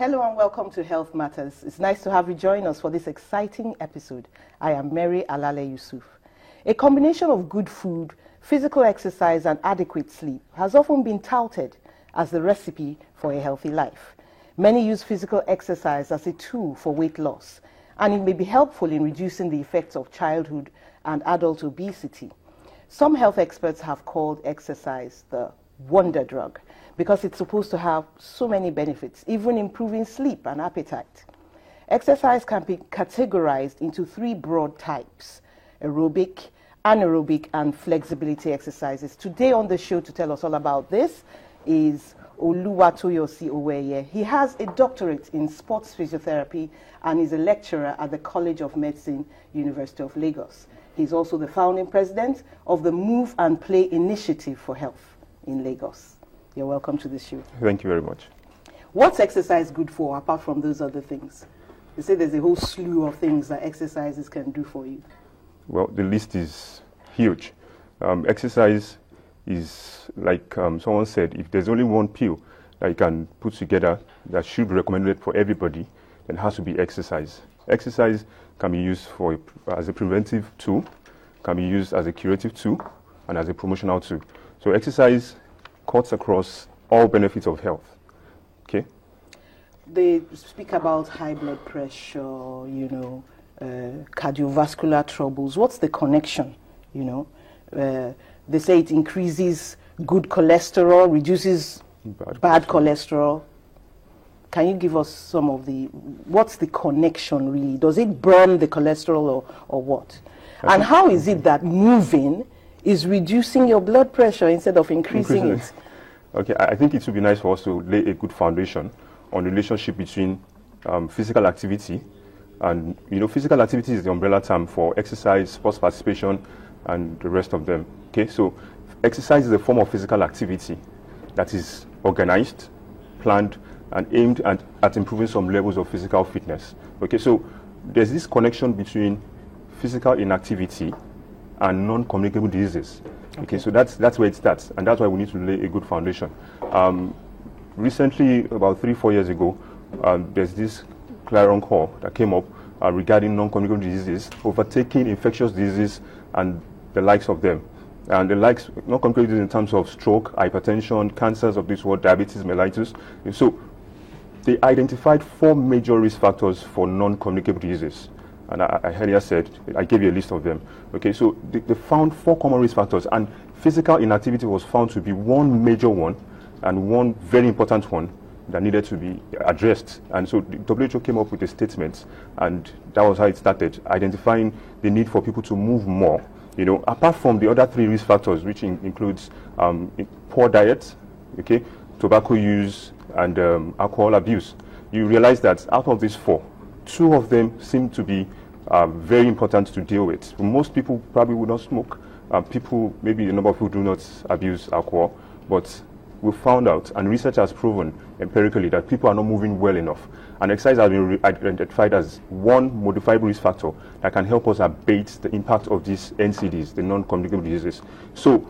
Hello and welcome to Health Matters. It's nice to have you join us for this exciting episode. I am Mary Alale Yusuf. A combination of good food, physical exercise and adequate sleep has often been touted as the recipe for a healthy life. Many use physical exercise as a tool for weight loss, and it may be helpful in reducing the effects of childhood and adult obesity. Some health experts have called exercise the wonder drug because it's supposed to have so many benefits, even improving sleep and appetite. Exercise can be categorized into three broad types: aerobic, anaerobic, and flexibility exercises. Today on the show to tell us all about this is Oluwatoyosi Oweye. He has a doctorate in sports physiotherapy and is a lecturer at the College of Medicine, University of Lagos. He's also the founding president of the Move and Play Initiative for Health in Lagos. You're welcome to the show. Thank you very much. What's exercise good for, apart from those other things? They say there's a whole slew of things that exercises can do for you. Well, the list is huge. Exercise is, like someone said, if there's only one pill that you can put together that should be recommended for everybody, then it has to be exercise. Exercise can be used as a preventive tool, can be used as a curative tool, and as a promotional tool. So exercise cuts across all benefits of health. Okay. They speak about high blood pressure, cardiovascular troubles. What's the connection? They say it increases good cholesterol, reduces bad cholesterol. Can you give us some of what's the connection really? Does it burn the cholesterol or what? And how is it that moving is reducing your blood pressure instead of increasing it? Okay, I think it would be nice for us to lay a good foundation on the relationship between physical activity and, physical activity is the umbrella term for exercise, sports participation, and the rest of them. Okay, so exercise is a form of physical activity that is organized, planned, and aimed at improving some levels of physical fitness. Okay, so there's this connection between physical inactivity and non-communicable diseases. Okay, so that's where it starts, and that's why we need to lay a good foundation. Recently, about 3-4 years ago, there's this clarion call that came up regarding non-communicable diseases, overtaking infectious diseases and the likes of them. And the likes, non-communicable diseases in terms of stroke, hypertension, cancers of this world, diabetes mellitus. So they identified 4 major risk factors for non-communicable diseases. And I earlier said, I gave you a list of them. Okay, so they found 4 common risk factors, and physical inactivity was found to be one major one and one very important one that needed to be addressed. And so the WHO came up with a statement, and that was how it started, identifying the need for people to move more. Apart from the other 3 risk factors, which includes poor diet, okay, tobacco use, and alcohol abuse. You realize that out of these 4, 2 of them seem to be very important to deal with. Most people probably would not smoke. Maybe a number of people do not abuse alcohol, but we found out, and research has proven empirically, that people are not moving well enough. And exercise has been identified as one modifiable risk factor that can help us abate the impact of these NCDs, the non-communicable diseases. So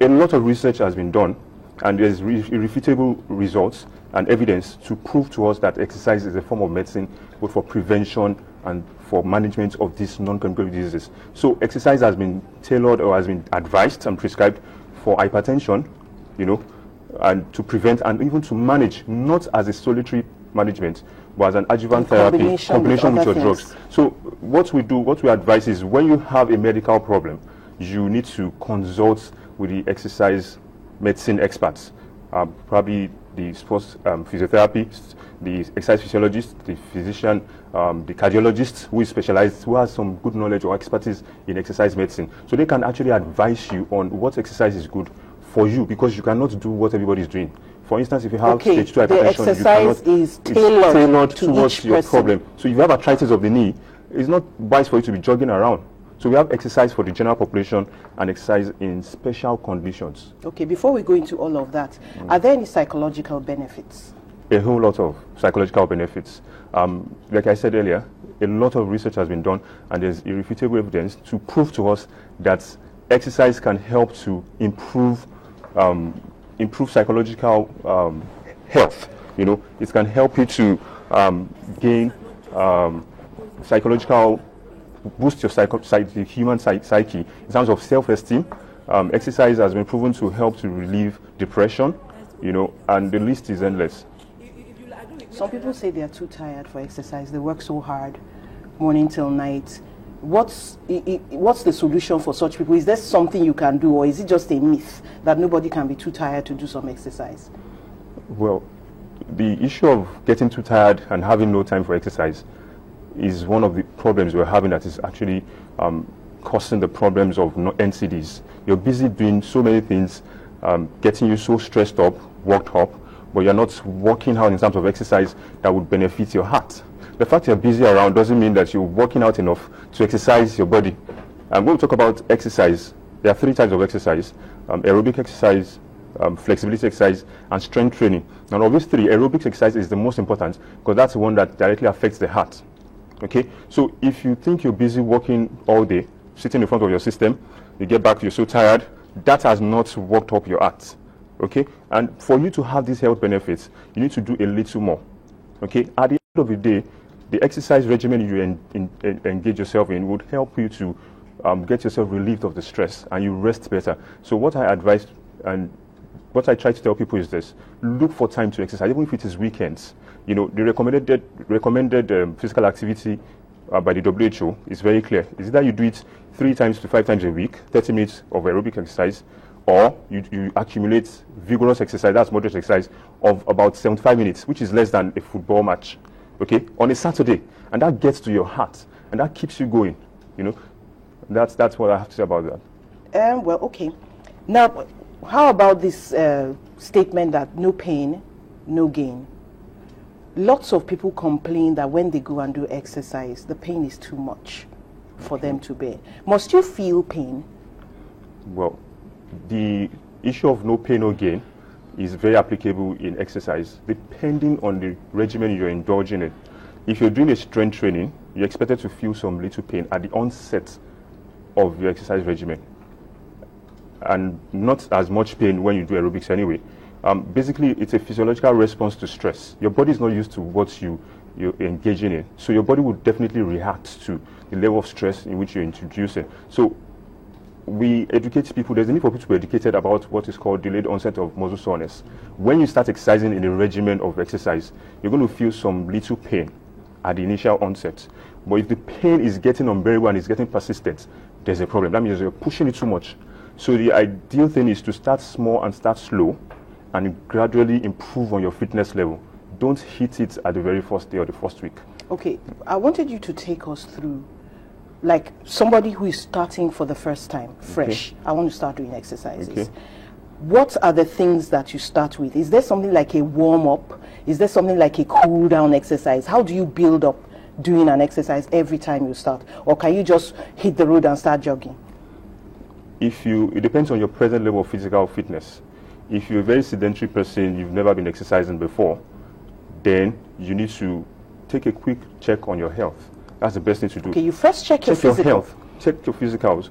a lot of research has been done, and there's irrefutable results and evidence to prove to us that exercise is a form of medicine, both for prevention and for management of these non-communicable diseases. So exercise has been tailored or has been advised and prescribed for hypertension, and to prevent and even to manage, not as a solitary management, but as an adjuvant therapy, combination with your drugs. So what we advise is, when you have a medical problem, you need to consult with the exercise medicine experts, probably the sports physiotherapist, the exercise physiologist, the physician, the cardiologist who is specialized, who has some good knowledge or expertise in exercise medicine. So they can actually advise you on what exercise is good for you, because you cannot do what everybody is doing. For instance, if you have stage 2 hypertension, the exercise is tailored towards your problem. So if you have arthritis of the knee, it's not wise for you to be jogging around. So we have exercise for the general population and exercise in special conditions. Okay, before we go into all of that, are there any psychological benefits? A whole lot of psychological benefits. Like I said earlier, a lot of research has been done, and there's irrefutable evidence to prove to us that exercise can help to improve psychological health. You know, it can help you to gain psychological, boost your the human psyche in terms of self-esteem. Exercise has been proven to help to relieve depression, you know, and the list is endless. Some people say they are too tired for exercise. They work so hard, morning till night. What's the solution for such people? Is there something you can do, or is it just a myth that nobody can be too tired to do some exercise? Well, the issue of getting too tired and having no time for exercise is one of the problems we're having that is actually causing the problems of NCDs. You're busy doing so many things, getting you so stressed up, worked up, but you're not working out in terms of exercise that would benefit your heart. The fact you're busy around doesn't mean that you're working out enough to exercise your body. When we talk about exercise, there are 3 types of exercise: aerobic exercise, flexibility exercise, and strength training. And of these 3, aerobic exercise is the most important because that's the one that directly affects the heart. Okay, so if you think you're busy working all day, sitting in front of your system, you get back, you're so tired, that has not worked up your heart. Okay, and for you to have these health benefits, you need to do a little more. Okay, at the end of the day, the exercise regimen you engage yourself in would help you to get yourself relieved of the stress and you rest better. So what I advise and what I try to tell people is this: look for time to exercise, even if it is weekends. You know, the recommended physical activity by the WHO is very clear. It's either you do it 3 times to 5 times a week, 30 minutes of aerobic exercise, or you accumulate vigorous exercise, that's moderate exercise, of about 75 minutes, which is less than a football match, okay, on a Saturday. And that gets to your heart, and that keeps you going, you know. That's what I have to say about that. Well, okay. Now, how about this statement that no pain, no gain? Lots of people complain that when they go and do exercise, the pain is too much for them to bear. Must you feel pain? Well, the issue of no pain, no gain is very applicable in exercise, depending on the regimen you're indulging in. If you're doing a strength training, you're expected to feel some little pain at the onset of your exercise regimen, and not as much pain when you do aerobics anyway. Basically, it's a physiological response to stress. Your body is not used to what you're engaging in, so your body will definitely react to the level of stress in which you're introducing. So we educate people. There's a need for people to be educated about what is called delayed onset of muscle soreness. When you start exercising in a regimen of exercise, you're going to feel some little pain at the initial onset. But if the pain is getting unbearable and is getting persistent, there's a problem. That means you're pushing it too much. So the ideal thing is to start small and start slow, and gradually improve on your fitness level. Don't hit it at the very first day or the first week. Okay, I wanted you to take us through, like somebody who is starting for the first time, fresh. Okay. I want to start doing exercises. Okay. What are the things that you start with? Is there something like a warm-up? Is there something like a cool-down exercise? How do you build up doing an exercise every time you start? Or can you just hit the road and start jogging? It depends on your present level of physical fitness. If you're a very sedentary person, you've never been exercising before, then you need to take a quick check on your health. That's the best thing to do. Okay, you first check your health, check your physicals.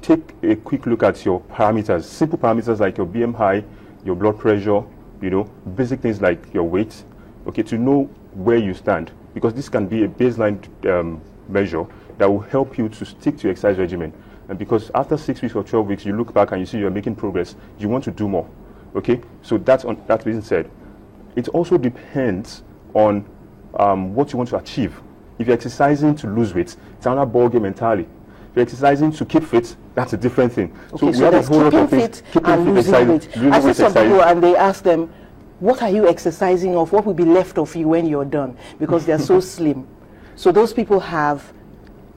Take a quick look at your parameters, simple parameters like your BMI, your blood pressure, you know, basic things like your weight, okay, to know where you stand. Because this can be a baseline measure that will help you to stick to your exercise regimen. And because after 6 weeks or 12 weeks, you look back and you see you're making progress, you want to do more. Okay? So that's on that being said. It also depends on what you want to achieve. If you're exercising to lose weight, it's another ballgame entirely. If you're exercising to keep fit, that's a different thing. Okay, so there's keeping fit and losing weight. I see some people and they ask them, what are you exercising of? What will be left of you when you're done? Because they're so slim. So those people have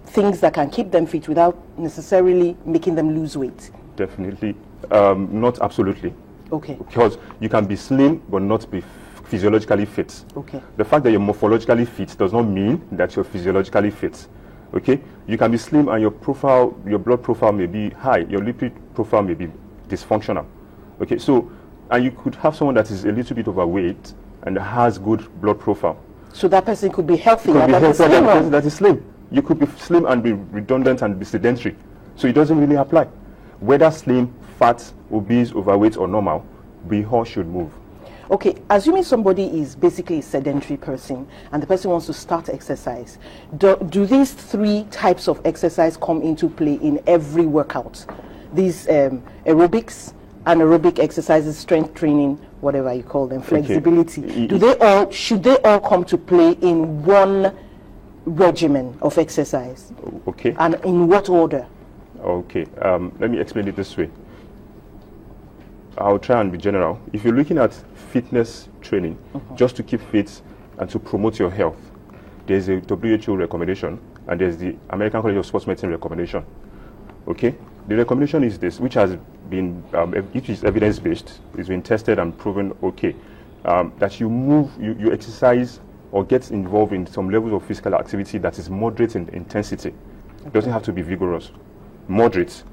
things that can keep them fit without necessarily making them lose weight. Definitely. Not absolutely. Okay. Because you can be slim but not be physiologically fit. Okay. The fact that you're morphologically fit does not mean that you're physiologically fit. Okay? You can be slim and your blood profile may be high, your lipid profile may be dysfunctional. Okay, so, and you could have someone that is a little bit overweight and has good blood profile. So that person could be healthy and that is slim. That is slim. You could be slim and be redundant and be sedentary. So it doesn't really apply. Whether slim, fat, obese, overweight, or normal, we all should move. Okay, assuming somebody is basically a sedentary person and the person wants to start exercise, do these 3 types of exercise come into play in every workout? These aerobics, anaerobic exercises, strength training, whatever you call them, flexibility. Okay. Should they all come to play in one regimen of exercise? Okay. And in what order? Okay. Let me explain it this way. I'll try and be general. If you're looking at fitness training, just to keep fit and to promote your health, there's a WHO recommendation and there's the American College of Sports Medicine recommendation. Okay? The recommendation is this, which has been, which is evidence-based, it's been tested and proven okay, that you move, you exercise or get involved in some levels of physical activity that is moderate in intensity. It doesn't have to be vigorous. Moderate.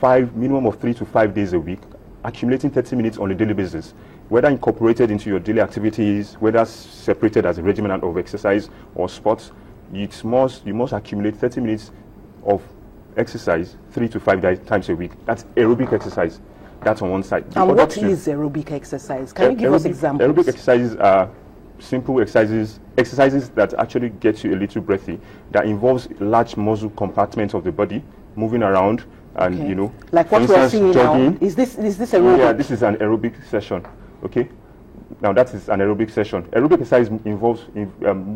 Minimum of 3 to 5 days a week, accumulating 30 minutes on a daily basis, whether incorporated into your daily activities, whether separated as a regimen of exercise or sports, you must accumulate 30 minutes of exercise 3 to 5 times a week. That's aerobic exercise. That's on one side. And what is aerobic exercise? Can you give us examples? Aerobic exercises are simple exercises that actually get you a little breathy, that involves large muscle compartments of the body moving around. And like what we're seeing jogging. Now, is this aerobic? Yeah, this is an aerobic session. Okay, now that is an aerobic session. Aerobic exercise involves moving